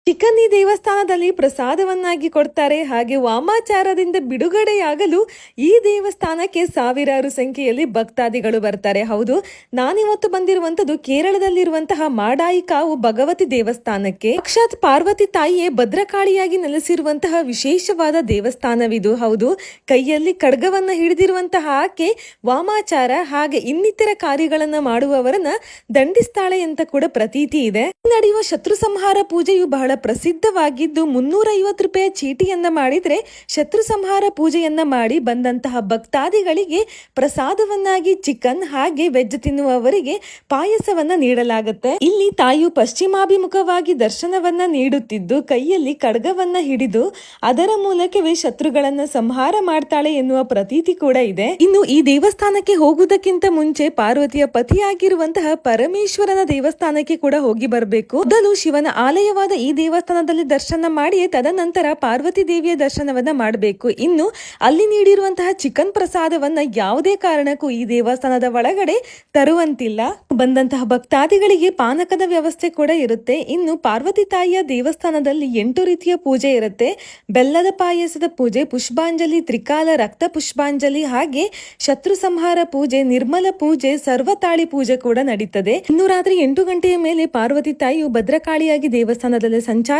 Chicken ಈ ದೇವಸ್ಥಾನದಲ್ಲಿ ಪ್ರಸಾದವನ್ನಾಗಿ ಕೊಡ್ತಾರೆ. ಹಾಗೆ ವಾಮಾಚಾರದಿಂದ ಬಿಡುಗಡೆಯಾಗಲು ಈ ದೇವಸ್ಥಾನಕ್ಕೆ ಸಾವಿರಾರು ಸಂಖ್ಯೆಯಲ್ಲಿ ಭಕ್ತಾದಿಗಳು ಬರ್ತಾರೆ. ಹೌದು, ನಾನಿವತ್ತು ಬಂದಿರುವಂತದ್ದು ಕೇರಳದಲ್ಲಿರುವಂತಹ ಮಾಡಾಯಿಕಾವು ಭಗವತಿ ದೇವಸ್ಥಾನಕ್ಕೆ. ಸಾಕ್ಷಾತ್ ಪಾರ್ವತಿ ತಾಯಿಯೇ ಭದ್ರಕಾಳಿಯಾಗಿ ನೆಲೆಸಿರುವಂತಹ ವಿಶೇಷವಾದ ದೇವಸ್ಥಾನವಿದು. ಹೌದು, ಕೈಯಲ್ಲಿ ಖಡ್ಗವನ್ನ ಹಿಡಿದಿರುವಂತಹ ಆಕೆ ವಾಮಾಚಾರ ಹಾಗೆ ಇನ್ನಿತರ ಕಾರ್ಯಗಳನ್ನ ಮಾಡುವವರನ್ನ ದಂಡಿಸ್ತಾಳೆ ಅಂತ ಕೂಡ ಪ್ರತೀತಿ ಇದೆ. ನಡೆಯುವ ಶತ್ರು ಸಂಹಾರ ಪೂಜೆಯು ಬಹಳ ಪ್ರಸಿದ್ಧವಾಗಿದ್ದು 350 ರೂಪಾಯಿ ಚೀಟಿಯನ್ನ ಮಾಡಿದ್ರೆ ಶತ್ರು ಸಂಹಾರ ಪೂಜೆಯನ್ನ ಮಾಡಿ ಬಂದಂತಹ ಭಕ್ತಾದಿಗಳಿಗೆ ಪ್ರಸಾದವನ್ನಾಗಿ ಚಿಕನ್ ಹಾಗೆ ವೆಜ್ ತಿನ್ನುವವರಿಗೆ ಪಾಯಸವನ್ನ ನೀಡಲಾಗುತ್ತೆ. ಇಲ್ಲಿ ತಾಯಿಯು ಪಶ್ಚಿಮಾಭಿಮುಖವಾಗಿ ದರ್ಶನವನ್ನ ನೀಡುತ್ತಿದ್ದು ಕೈಯಲ್ಲಿ ಖಡ್ಗವನ್ನ ಹಿಡಿದು ಅದರ ಮೂಲಕವೇ ಶತ್ರುಗಳನ್ನ ಸಂಹಾರ ಮಾಡ್ತಾಳೆ ಎನ್ನುವ ಪ್ರತೀತಿ ಕೂಡ ಇದೆ. ಇನ್ನು ಈ ದೇವಸ್ಥಾನಕ್ಕೆ ಹೋಗುವುದಕ್ಕಿಂತ ಮುಂಚೆ ಪಾರ್ವತಿಯ ಪತಿಯಾಗಿರುವಂತಹ ಪರಮೇಶ್ವರನ ದೇವಸ್ಥಾನಕ್ಕೆ ಕೂಡ ಹೋಗಿ ಬರಬೇಕು. ಮೊದಲು ಶಿವನ ಆಲಯವಾದ ಈ ದೇವಸ್ಥಾನದಲ್ಲಿ ದರ್ಶನ ಮಾಡಿ ತದನಂತರ ಪಾರ್ವತಿ ದೇವಿಯ ದರ್ಶನವನ್ನ ಮಾಡಬೇಕು. ಇನ್ನು ಅಲ್ಲಿ ನೀಡಿರುವಂತಹ ಚಿಕನ್ ಪ್ರಸಾದವನ್ನ ಯಾವುದೇ ಕಾರಣಕ್ಕೂ ಈ ದೇವಸ್ಥಾನದ ಒಳಗಡೆ ತರುವಂತಿಲ್ಲ. ಬಂದಂತಹ ಭಕ್ತಾದಿಗಳಿಗೆ ಪಾನಕದ ವ್ಯವಸ್ಥೆ ಕೂಡ ಇರುತ್ತೆ. ಇನ್ನು ಪಾರ್ವತಿ ತಾಯಿಯ ದೇವಸ್ಥಾನದಲ್ಲಿ 8 ರೀತಿಯ ಪೂಜೆ ಇರುತ್ತೆ. ಬೆಲ್ಲದ ಪಾಯಸದ ಪೂಜೆ, ಪುಷ್ಪಾಂಜಲಿ, ತ್ರಿಕಾಲ, ರಕ್ತ ಪುಷ್ಪಾಂಜಲಿ ಹಾಗೆ ಶತ್ರು ಸಂಹಾರ ಪೂಜೆ, ನಿರ್ಮಲ ಪೂಜೆ, ಸರ್ವತಾಳಿ ಪೂಜೆ ಕೂಡ ನಡೀತದೆ. ಇನ್ನು ರಾತ್ರಿ 8 ಗಂಟೆಯ ಮೇಲೆ ಪಾರ್ವತಿ ತಾಯಿಯು ಭದ್ರಕಾಳಿಯಾಗಿ ದೇವಸ್ಥಾನದಲ್ಲಿ ಸಂಚಾರ